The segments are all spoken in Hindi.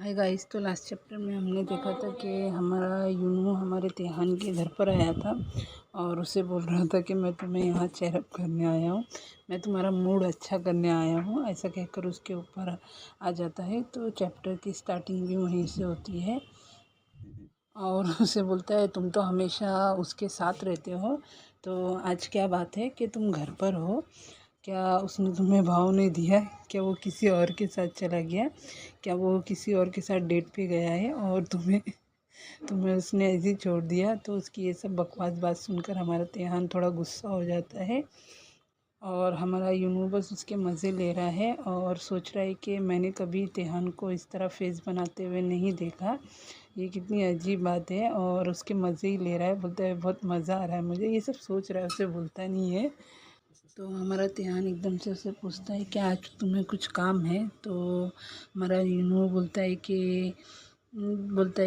Hi guys. तो लास्ट चैप्टर में हमने देखा था कि हमारा यूनू हमारे तिहान के घर पर आया था और उसे बोल रहा था कि मैं तुम्हें यहाँ चेयरअप करने आया हूँ, मैं तुम्हारा मूड अच्छा करने आया हूँ, ऐसा कहकर उसके ऊपर आ जाता है। तो चैप्टर की स्टार्टिंग भी वहीं से होती है और उसे बोलता है तुम तो हमेशा उसके साथ रहते हो, तो आज क्या बात है कि तुम घर पर हो, क्या उसने तुम्हें भाव नहीं दिया? क्या वो किसी और के साथ चला गया? क्या वो किसी और के साथ डेट पे गया है और तुम्हें तुम्हें उसने ऐसे ही छोड़ दिया? तो उसकी ये सब बकवास बात सुनकर हमारा तिहान थोड़ा गुस्सा हो जाता है और हमारा यूनू बस उसके मज़े ले रहा है और सोच रहा है कि मैंने कभी तिहान को इस तरह फेस बनाते हुए नहीं देखा, ये कितनी अजीब बात है, और उसके मज़े ही ले रहा है। बोलता है बहुत मज़ा आ रहा है मुझे, ये सब सोच रहा है, उसे बोलता नहीं है। तो हमारा तिहान एकदम से उससे पूछता है कि आज तुम्हें कुछ काम है? तो हमारा यूनू बोलता है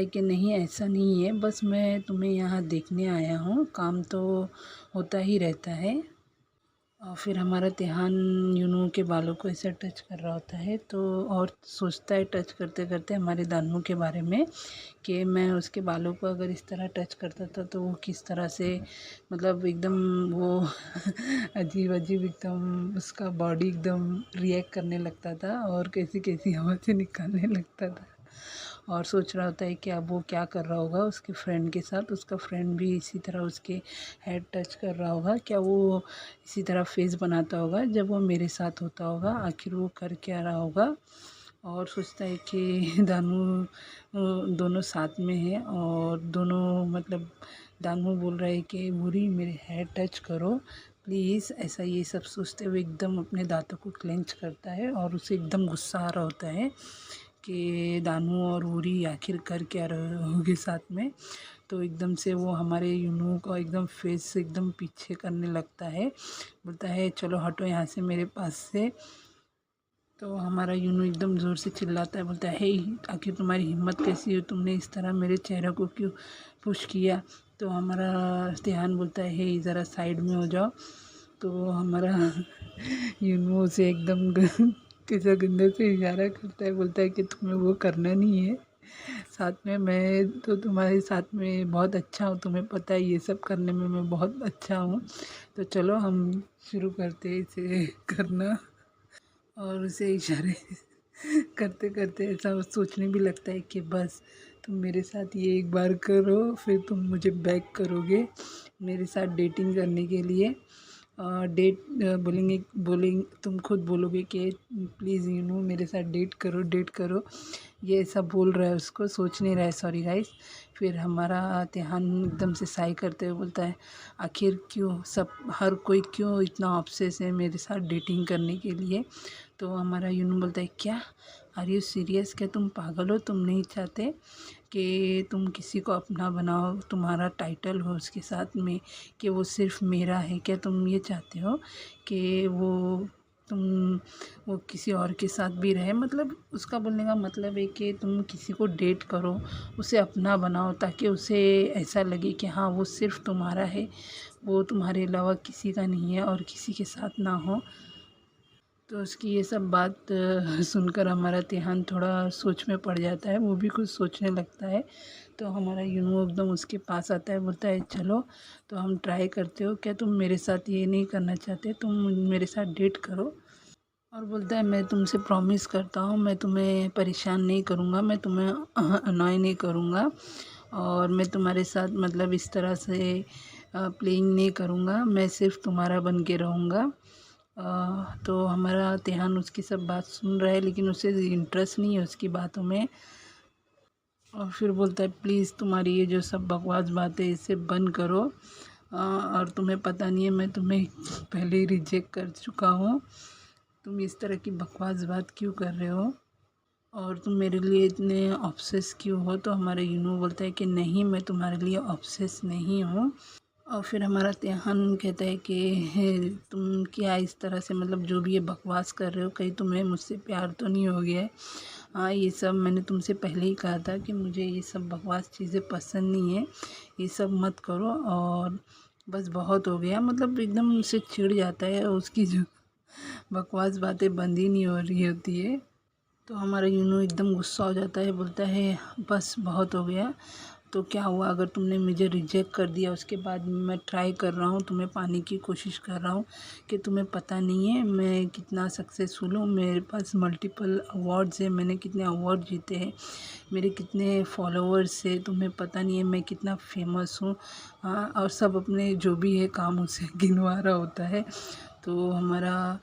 कि नहीं, ऐसा नहीं है, बस मैं तुम्हें यहाँ देखने आया हूँ, काम तो होता ही रहता है। और फिर हमारा तिहान यूनू के बालों को ऐसा टच कर रहा होता है तो और सोचता है टच करते करते हमारे दानू के बारे में कि मैं उसके बालों को अगर इस तरह टच करता था तो वो किस तरह से, मतलब एकदम वो अजीब अजीब एकदम उसका बॉडी एकदम रिएक्ट करने लगता था और कैसी कैसी आवाज़ें निकालने लगता था। और सोच रहा होता है कि अब वो क्या कर रहा होगा उसके फ्रेंड के साथ, उसका फ्रेंड भी इसी तरह उसके हेड टच कर रहा होगा, क्या वो इसी तरह फेस बनाता होगा जब वो मेरे साथ होता होगा, आखिर वो कर क्या रहा होगा। और सोचता है कि दानू दोनों साथ में है और दोनों मतलब दानू बोल रहा है कि बुरी मेरे हेड टच करो प्लीज़, ऐसा ये सब सोचते हुए एकदम अपने दांतों को क्लेंच करता है और उसे एकदम गुस्सा आ रहा होता है कि दानू और उरी आखिर कर क्या रहे होगे साथ में। तो एकदम से वो हमारे यूनू को एकदम फेस से एकदम पीछे करने लगता है, बोलता है चलो हटो यहाँ से मेरे पास से। तो हमारा यूनू एकदम ज़ोर से चिल्लाता है, बोलता है हे, आखिर तुम्हारी हिम्मत कैसी है, तुमने इस तरह मेरे चेहरे को क्यों पुश किया? तो हमारा तिहान बोलता है हे ज़रा साइड में हो जाओ। तो हमारा यूनू से एकदम किसी गंदे से इशारा करता है, बोलता है कि तुम्हें वो करना नहीं है, साथ में मैं तो तुम्हारे साथ में बहुत अच्छा हूँ, तुम्हें पता है ये सब करने में मैं बहुत अच्छा हूँ, तो चलो हम शुरू करते हैं इसे करना। और उसे इशारे करते करते ऐसा सोचने भी लगता है कि बस तुम मेरे साथ ये एक बार करो फिर तुम मुझे बैक करोगे मेरे साथ डेटिंग करने के लिए। डेट बोलेंगे तुम खुद बोलोगे कि प्लीज़ यू नो मेरे साथ डेट करो, ये सब बोल रहा है, उसको सोच नहीं रहा है, सॉरी गाइस। फिर हमारा तिहान एकदम से साई करते हुए बोलता है आखिर क्यों सब हर कोई क्यों इतना ऑब्सेस है मेरे साथ डेटिंग करने के लिए? तो हमारा यूनू बोलता है क्या, आर यू सीरियस? क्या तुम पागल हो? तुम नहीं चाहते कि तुम किसी को अपना बनाओ, तुम्हारा टाइटल हो उसके साथ में कि वो सिर्फ़ मेरा है? क्या तुम ये चाहते हो कि तुम वो किसी और के साथ भी रहे? मतलब उसका बोलने का मतलब है कि तुम किसी को डेट करो, उसे अपना बनाओ ताकि उसे ऐसा लगे कि हाँ वो सिर्फ़ तुम्हारा है, वो तुम्हारे अलावा किसी का नहीं है और किसी के साथ ना हो। तो उसकी ये सब बात सुनकर हमारा तिहान थोड़ा सोच में पड़ जाता है, वो भी कुछ सोचने लगता है। तो हमारा यूनू एकदम उसके पास आता है, बोलता है चलो तो हम ट्राई करते हो, क्या तुम मेरे साथ ये नहीं करना चाहते, तुम मेरे साथ डेट करो? और बोलता है मैं तुमसे प्रॉमिस करता हूँ मैं तुम्हें परेशान नहीं करूँगा, मैं तुम्हें अनॉय नहीं करूँगा और मैं तुम्हारे साथ मतलब इस तरह से प्लेइंग नहीं करूँगा, मैं सिर्फ़ तुम्हारा बन के रहूँगा। तो हमारा तिहान उसकी सब बात सुन रहा है लेकिन उसे इंटरेस्ट नहीं है उसकी बातों में। और फिर बोलता है प्लीज़ तुम्हारी ये जो सब बकवास बातें इसे बंद करो, और तुम्हें पता नहीं है मैं तुम्हें पहले ही रिजेक्ट कर चुका हूँ, तुम इस तरह की बकवास बात क्यों कर रहे हो और तुम मेरे लिए इतने ऑब्सेस क्यों हो? तो हमारा यूनू बोलता है कि नहीं, मैं तुम्हारे लिए ऑब्सेस नहीं हूँ। और फिर हमारा तिहान कहता है कि तुम क्या इस तरह से मतलब जो भी ये बकवास कर रहे हो, कहीं तुम्हें मुझसे प्यार तो नहीं हो गया है? हाँ ये सब मैंने तुमसे पहले ही कहा था कि मुझे ये सब बकवास चीज़ें पसंद नहीं है, ये सब मत करो और बस बहुत हो गया, मतलब एकदम से चिढ़ जाता है, उसकी जो बकवास बातें बंद ही नहीं हो रही होती है। तो हमारा यूनू एकदम गुस्सा हो जाता है, बोलता है बस बहुत हो गया। तो क्या हुआ अगर तुमने मुझे रिजेक्ट कर दिया, उसके बाद मैं ट्राई कर रहा हूँ, तुम्हें पाने की कोशिश कर रहा हूँ, कि तुम्हें पता नहीं है मैं कितना सक्सेसफुल हूँ, मेरे पास मल्टीपल अवार्ड्स है, मैंने कितने अवार्ड जीते हैं, मेरे कितने फॉलोअर्स है, तुम्हें पता नहीं है मैं कितना फेमस हूँ। हाँ, और सब अपने जो भी है काम उसे गिनवा रहा होता है। तो हमारा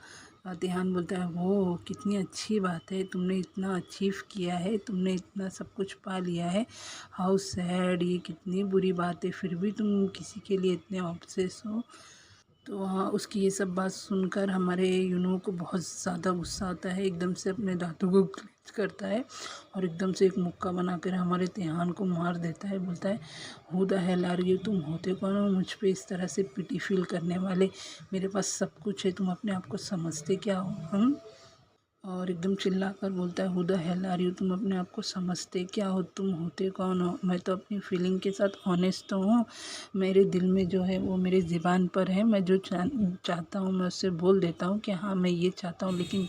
ध्यान बोलता है वो कितनी अच्छी बात है, तुमने इतना अचीव किया है, तुमने इतना सब कुछ पा लिया है। हाउ सैड, ये कितनी बुरी बात है, फिर भी तुम किसी के लिए इतने ऑब्सेस हो। तो हाँ, उसकी ये सब बात सुनकर हमारे यूनो को बहुत ज़्यादा गुस्सा आता है, एकदम से अपने दांतों को क्लेंच करता है और एकदम से एक मुक्का बनाकर हमारे तिहान को मार देता है। बोलता है who the hell are you, तुम होते कौन हो मुझ पे इस तरह से पिटी फील करने वाले, मेरे पास सब कुछ है, तुम अपने आप को समझते क्या हो हम। और एकदम चिल्लाकर बोलता है who the hell are you, तुम अपने आप को समझते क्या हो, तुम होते कौन हो। मैं तो अपनी फीलिंग के साथ ऑनेस्ट तो हूँ, मेरे दिल में जो है वो मेरी ज़ुबान पर है, मैं जो चाहता हूँ मैं उससे बोल देता हूँ कि हाँ मैं ये चाहता हूँ। लेकिन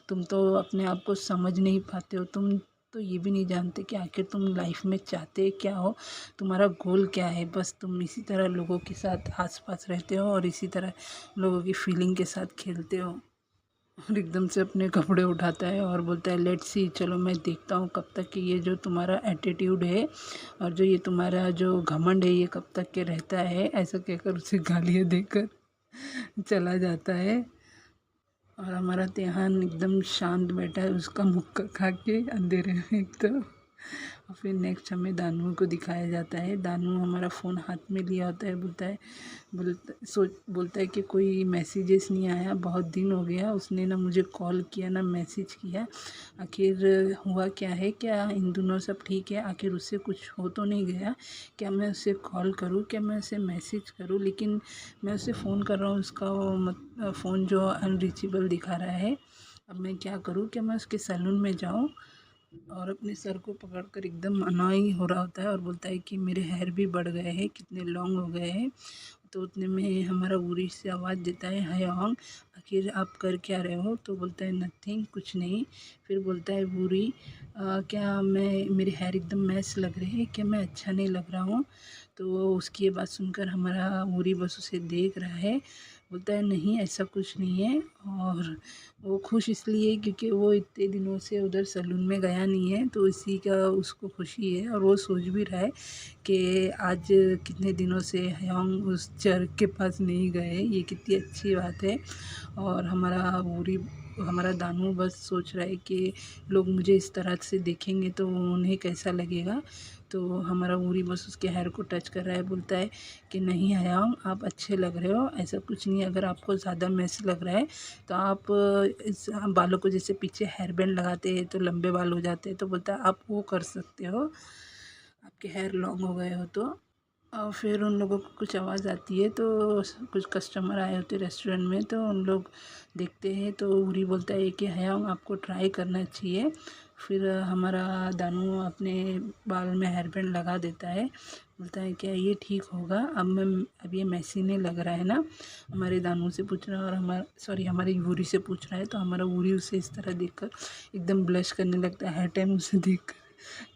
तुम तो अपने आप को समझ नहीं पाते हो, तुम तो ये भी नहीं जानते कि आखिर तुम लाइफ में चाहते क्या हो, तुम्हारा गोल क्या है। बस तुम इसी तरह लोगों के साथ आसपास रहते हो और इसी तरह लोगों की फीलिंग के साथ खेलते हो। और एकदम से अपने कपड़े उठाता है और बोलता है लेट्स सी, चलो मैं देखता हूँ कब तक कि ये जो तुम्हारा एटीट्यूड है और जो ये तुम्हारा जो घमंड है ये कब तक के रहता है। ऐसा कहकर उसे गालियाँ देकर चला जाता है। और हमारा तिहान एकदम शांत बैठा है, उसका मुक्का खा के अंधेरे में एकदम। और फिर नेक्स्ट हमें दानू को दिखाया जाता है। दानू हमारा फ़ोन हाथ में लिया होता है, बोलता है कि कोई मैसेजेस नहीं आया, बहुत दिन हो गया, उसने ना मुझे कॉल किया ना मैसेज किया, आखिर हुआ क्या है, क्या इन दोनों सब ठीक है, आखिर उससे कुछ हो तो नहीं गया, क्या मैं उसे कॉल करूँ, क्या मैं उसे मैसेज करूँ। लेकिन मैं उसे फ़ोन कर रहा हूँ, उसका फ़ोन जो अनरीचेबल दिखा रहा है। अब मैं क्या करूँ, क्या मैं उसके सैलून में जाऊँ। और अपने सर को पकड़कर एकदम अनॉइंग हो रहा होता है और बोलता है कि मेरे हेयर भी बढ़ गए हैं, कितने लॉन्ग हो गए हैं। तो उतने में हमारा उरी से आवाज़ देता है हयांग, आखिर आप कर क्या रहे हो। तो बोलता है नथिंग, कुछ नहीं। फिर बोलता है वूरी, क्या मैं मेरे हेयर एकदम मैस लग रहे हैं, क्या मैं अच्छा नहीं लग रहा हूँ। तो उसकी ये बात सुनकर हमारा वूरी बस उसे देख रहा है, बोलता है नहीं ऐसा कुछ नहीं है। और वो खुश इसलिए क्योंकि वो इतने दिनों से उधर सैलून में गया नहीं है, तो इसी का उसको खुशी है। और वो सोच भी रहा है कि आज कितने दिनों से हयांग उस चर्च के पास नहीं गए, ये कितनी अच्छी बात है। और हमारा दानू बस सोच रहा है कि लोग मुझे इस तरह से देखेंगे तो उन्हें कैसा लगेगा। तो हमारा उरी बस उसके हेयर को टच कर रहा है, बोलता है कि नहीं हयांग आप अच्छे लग रहे हो, ऐसा कुछ नहीं है, अगर आपको ज़्यादा मैस लग रहा है तो आप इस बालों को जैसे पीछे हेयर बैंड लगाते हैं तो लंबे बाल हो जाते हैं, तो बोलता है आप वो कर सकते हो, आपके हेयर लॉन्ग हो गए हो तो। और फिर उन लोगों को कुछ आवाज़ आती है, तो कुछ कस्टमर आए होते रेस्टोरेंट में, तो उन लोग देखते हैं। तो उरी बोलता है कि हयांग आपको ट्राई करना चाहिए। फिर हमारा दानू अपने बाल में हेयर बैंड लगा देता है, बोलता है क्या ये ठीक होगा, अब ये मैसी नहीं लग रहा है ना। हमारे दानू से पूछ रहा है और हमारे यूरी से पूछ रहा है। तो हमारा यूरी उसे इस तरह देखकर एकदम ब्लश करने लगता है, हर टाइम उसे देखकर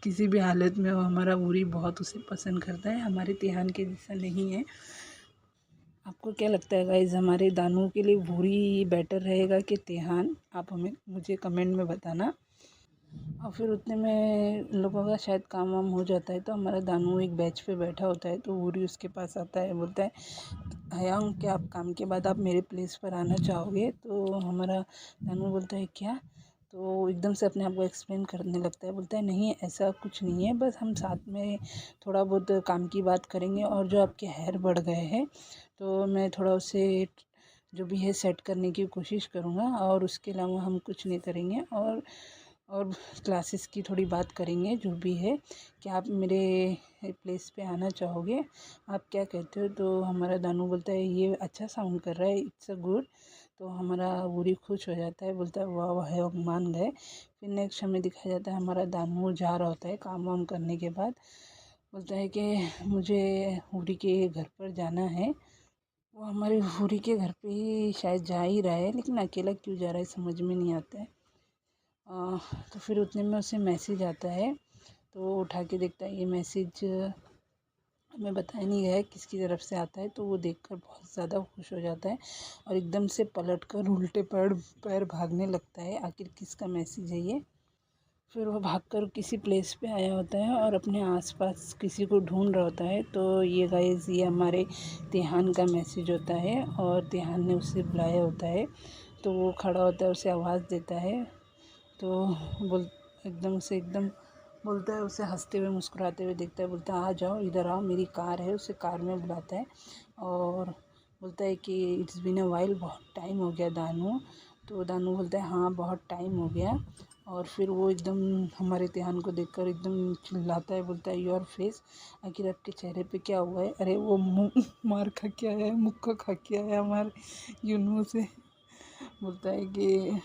किसी भी हालत में वो हमारा उरी बहुत उसे पसंद करता है, हमारे तिहान के जैसा नहीं है। आपको क्या लगता है गाइज, हमारे दानू के लिए भूरी बेटर रहेगा कि तिहान? आप हमें मुझे कमेंट में बताना। और फिर उतने में उन लोगों का शायद काम वाम हो जाता है, तो हमारा दानू एक बेंच पे बैठा होता है। तो भूरी उसके पास आता है, बोलता है हयांग क्या आप काम के बाद आप मेरे प्लेस पर आना चाहोगे। तो हमारा दानू बोलता है क्या। तो एकदम से अपने आप को एक्सप्लेन करने लगता है, बोलता है नहीं ऐसा कुछ नहीं है, बस हम साथ में थोड़ा बहुत काम की बात करेंगे। और जो आपके हेयर बढ़ गए हैं तो मैं थोड़ा उसे जो भी है सेट करने की कोशिश करूँगा, और उसके अलावा हम कुछ नहीं करेंगे। और क्लासेस की थोड़ी बात करेंगे जो भी है। क्या आप मेरे प्लेस पे आना चाहोगे, आप क्या कहते हो। तो हमारा दानू बोलता है ये अच्छा साउंड कर रहा है, इट्स अ गुड। तो हमारा वूरी खुश हो जाता है, बोलता है वाह वाह है, मान गए। फिर नेक्स्ट हमें दिखाया जाता है हमारा दानू जा रहा होता है काम वाम करने के बाद, बोलता है कि मुझे वूरी के घर पर जाना है। वो हमारे वूरी के घर पे ही शायद जा ही रहा है, लेकिन अकेला क्यों जा रहा है समझ में नहीं आता है। तो फिर उतने में उसे मैसेज आता है, तो वो उठा के देखता है। ये मैसेज हमें बताया नहीं गया है किसकी तरफ से आता है, तो वो देखकर बहुत ज़्यादा खुश हो जाता है और एकदम से पलटकर उल्टे पैर भागने लगता है। आखिर किसका मैसेज है ये। फिर वो भागकर किसी प्लेस पे आया होता है और अपने आसपास किसी को ढूंढ रहा होता है। तो ये गाइस, ये हमारे तिहान का मैसेज होता है और तिहान ने उसे बुलाया होता है। तो वो खड़ा होता है, उसे आवाज़ देता है। तो बोल एकदम बोलता है, उसे हंसते हुए मुस्कुराते हुए देखता है, बोलता है आ जाओ, इधर आओ, मेरी कार है। उसे कार में बुलाता है और बोलता है कि इट्स बीन अ वाइल, बहुत टाइम हो गया दानू। तो दानू बोलता है हाँ, बहुत टाइम हो गया। और फिर वो एकदम हमारे तिहान को देखकर एकदम चिल्लाता है, बोलता है योर फेस, आखिर आपके चेहरे पे क्या हुआ है। अरे वो मुँह मार खा के आया है, मुक्का खा के आया है हमारे यूनू से। बोलता है कि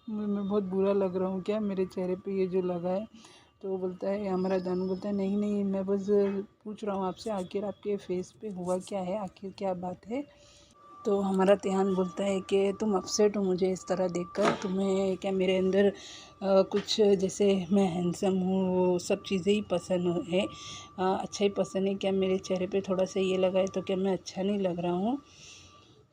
मैं बहुत बुरा लग रहा हूँ क्या, मेरे चेहरे पे ये जो लगा है। तो वो बोलता है, हमारा दानू बोलता है नहीं नहीं, मैं बस पूछ रहा हूँ आपसे, आखिर आपके फेस पे हुआ क्या है, आखिर क्या बात है। तो हमारा तिहान बोलता है कि तुम अपसेट हो मुझे इस तरह देखकर, तुम्हें क्या मेरे अंदर कुछ, जैसे मैं हैंडसम हूँ, वो सब चीज़ें ही पसंद है, अच्छा ही पसंद है क्या, मेरे चेहरे पे थोड़ा सा ये लगा है तो क्या मैं अच्छा नहीं लग रहा हूँ।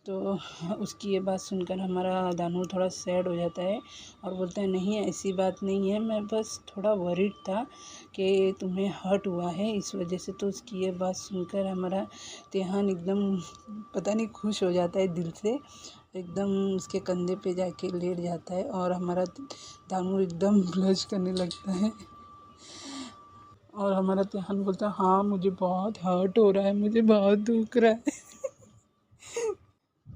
तो उसकी ये बात सुनकर हमारा दानू थोड़ा सैड हो जाता है और बोलता है नहीं, ऐसी बात नहीं है, मैं बस थोड़ा वरीड था कि तुम्हें हर्ट हुआ है इस वजह से। तो उसकी ये बात सुनकर हमारा तिहान एकदम पता नहीं खुश हो जाता है दिल से, एकदम उसके कंधे पे जाके लेट जाता है और हमारा दानू एकदम ब्लश करने लगता है। और हमारा तिहान बोलता है हाँ, मुझे बहुत हर्ट हो रहा है, मुझे बहुत दुख रहा है,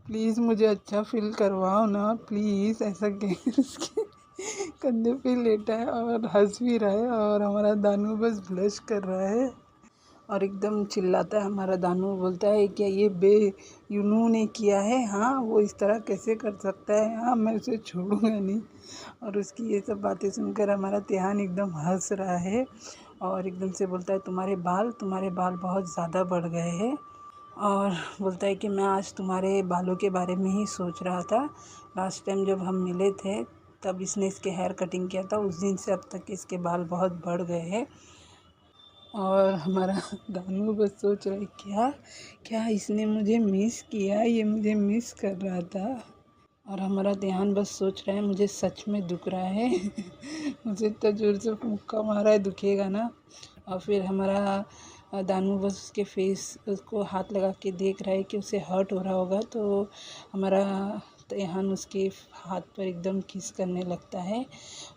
प्लीज़ मुझे अच्छा फील करवाओ ना प्लीज़, ऐसा कह उसके कंधे पे लेटा है और हंस भी रहा है और हमारा दानू बस ब्लश कर रहा है और एकदम चिल्लाता है। हमारा दानू बोलता है क्या ये यूनू ने किया है, हाँ वो इस तरह कैसे कर सकता है, हाँ मैं उसे छोड़ूंगा नहीं। और उसकी ये सब बातें सुनकर हमारा तिहान एकदम हंस रहा है और एकदम से बोलता है तुम्हारे बाल बहुत ज़्यादा बढ़ गए हैं। और बोलता है कि मैं आज तुम्हारे बालों के बारे में ही सोच रहा था, लास्ट टाइम जब हम मिले थे तब इसने इसके हेयर कटिंग किया था, उस दिन से अब तक इसके बाल बहुत बढ़ गए हैं। और हमारा दानू बस सोच रहा है क्या क्या इसने मुझे मिस किया, ये मुझे मिस कर रहा था। और हमारा ध्यान बस सोच रहा है मुझे सच में दुख रहा है मुझे इतना जोर से मुक्का मारा है, दुखेगा ना। और फिर हमारा दानू बस उसके फेस उसको हाथ लगा के देख रहा है कि उसे हर्ट हो रहा होगा। तो हमारा तिहान उसके हाथ पर एकदम किस करने लगता है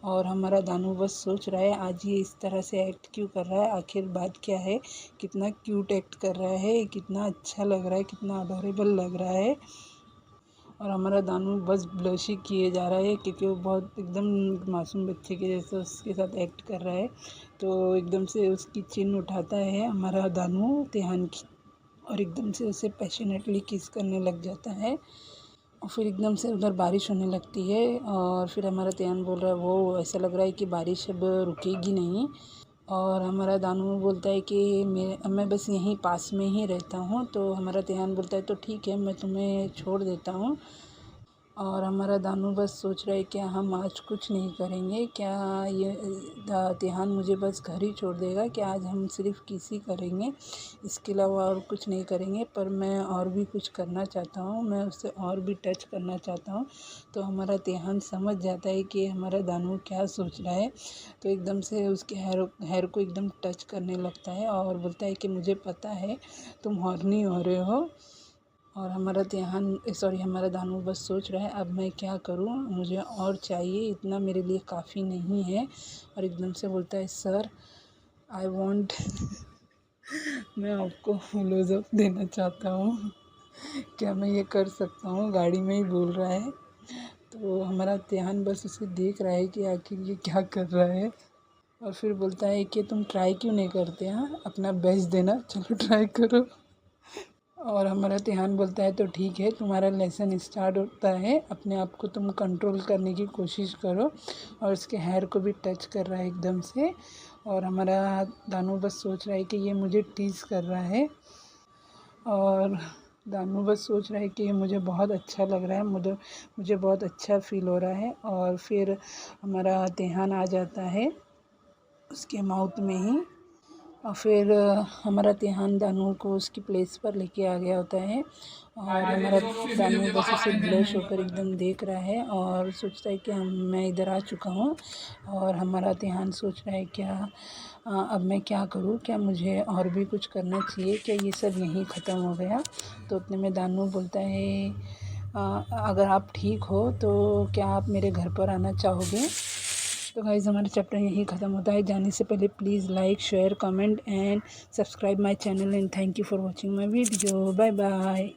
और हमारा दानू बस सोच रहा है आज ये इस तरह से एक्ट क्यों कर रहा है, आखिर बात क्या है, कितना क्यूट एक्ट कर रहा है, कितना अच्छा लग रहा है, कितना अडोरेबल लग रहा है। और हमारा दानू बस ब्लश ही किए जा रहा है क्योंकि वो बहुत एकदम मासूम बच्चे के जैसा उसके साथ एक्ट कर रहा है। तो एकदम से उसकी चिन उठाता है हमारा दानू तिहान की और एकदम से उसे पैशनेटली किस करने लग जाता है। और फिर एकदम से उधर बारिश होने लगती है और फिर हमारा तिहान बोल रहा है वो ऐसा लग रहा है कि बारिश अब रुकेगी नहीं। और हमारा दानू बोलता है कि मैं बस यहीं पास में ही रहता हूँ। तो हमारा तिहान बोलता है तो ठीक है, मैं तुम्हें छोड़ देता हूँ। और हमारा दानू बस सोच रहा है क्या हम आज कुछ नहीं करेंगे, क्या ये तिहान मुझे बस घर ही छोड़ देगा, क्या आज हम सिर्फ किस ही करेंगे, इसके अलावा और कुछ नहीं करेंगे। पर मैं और भी कुछ करना चाहता हूँ, मैं उससे और भी टच करना चाहता हूँ। तो हमारा तिहान समझ जाता है कि हमारा दानू क्या सोच रहा है। तो एकदम से उसके हेयर को एकदम टच करने लगता है और बोलता है कि मुझे पता है तुम हॉर्नी हो रहे हो। और हमारा दानू बस सोच रहा है अब मैं क्या करूं, मुझे और चाहिए, इतना मेरे लिए काफ़ी नहीं है। और एकदम से बोलता है सर आई वांट मैं आपको क्लोजअप देना चाहता हूँ, क्या मैं ये कर सकता हूँ, गाड़ी में ही बोल रहा है। तो हमारा ध्यान बस उसे देख रहा है कि आखिर ये क्या कर रहा है। और फिर बोलता है कि तुम ट्राई क्यों नहीं करते, हाँ अपना बेस्ट देना, चलो ट्राई करो। और हमारा तिहान बोलता है तो ठीक है, तुम्हारा लेसन स्टार्ट होता है, अपने आप को तुम कंट्रोल करने की कोशिश करो। और उसके हेयर को भी टच कर रहा है एकदम से। और हमारा दानू बस सोच रहा है कि ये मुझे टीज़ कर रहा है। और दानू बस सोच रहा है कि मुझे बहुत अच्छा लग रहा है, मुझे बहुत अच्छा फील हो रहा है। और फिर हमारा तिहान आ जाता है उसके माउथ में ही। और फिर हमारा तिहान दानू को उसकी प्लेस पर लेके आ गया होता है। और हमारा दानू बस उसे ब्लश होकर एकदम देख रहा है और सोचता है कि मैं इधर आ चुका हूँ। और हमारा तिहान सोच रहा है क्या अब मैं क्या करूँ, क्या मुझे और भी कुछ करना चाहिए, क्या ये सब यहीं ख़त्म हो गया। तो उतने में दानू बोलता है अगर आप ठीक हो तो क्या आप मेरे घर पर आना चाहोगे। तो गाइज़ हमारा चैप्टर यहीं ख़त्म होता है। जाने से पहले please like share comment and subscribe my channel and thank you for watching my video. Bye bye.